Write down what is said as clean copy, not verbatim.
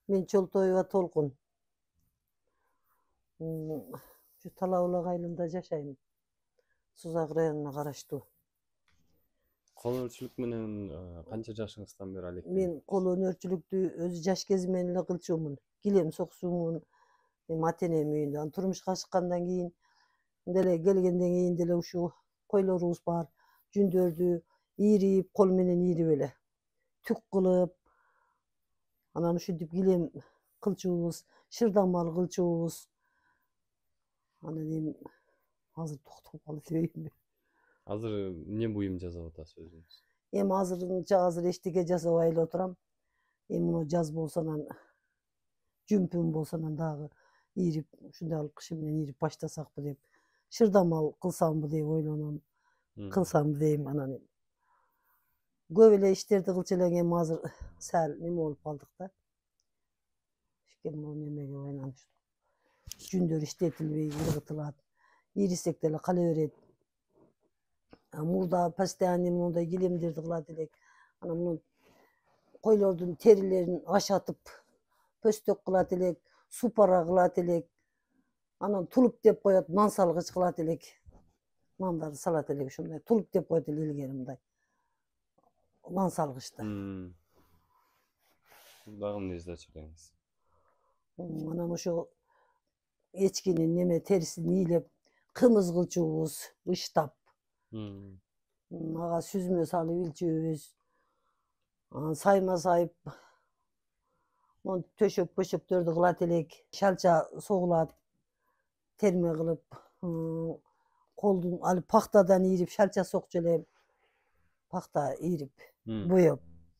Men Çoltoyeva Tolkun. Şu Talavula ayılında yaşayım. Suzak rayonuna karıştı. Kol örçülük menen kança жашыңыздан beri алек? Men kol önörçülüktü özü jaş gezmenle kılçımın. Gilem soksumun. Matenem uyundan. Turmuşka çıkkandan keyin dele gelgenden keyin dele şu koylarımız var. Jündördü iirip kol menen iirip ele. Tük kılıp anan üşüntüp gilem kılçыбыз, şırdamal kılçыбыз. Ana deyim hazır toktop kalıp diyeyim. Азыр эмне буюм жасап атасыз өзүңүз? Em hazır eştike jasap ayla oturam. Em o jaz bolsanan jümpüm bolsanan dagı iirip şunday alıp kışı menen iirip baştasakpı dep. Şırdamal kılsambı dep oylanam. Kılsam deyim anan. Көп эле иштерди кылчу элек эми азыр сәл неме болуп калдык да. Ишкем могу немеге байланыштуу. Жүндөр иштетилбей ыргытылат. Ирисек деле кала берет. Мурда постоянно мындай килемдерди кылат элек. Анан муну койлордун терилерин ашатып пөстөк кылат элек, супара кылат элек. Анан тулуп деп коет, нан салгыч кылат элек. Нандарды салат элек ушундай. Тулуп деп коет эле илгери мындай. Нан салгычта. Дагы эмне жасап жүрөңүз? Анан ошо эчкинин неме терисин ийлеп, кымыз кылчубуз, ычтап. Ага сүзмө салып илчүбүз. Сайма сайып, төшөк пөшөктөрдү кылат элек. Шалча согулат, терме кылып, колдун алып пахтадан ирип шалча сокчу эле. Пахта ирип, боеп.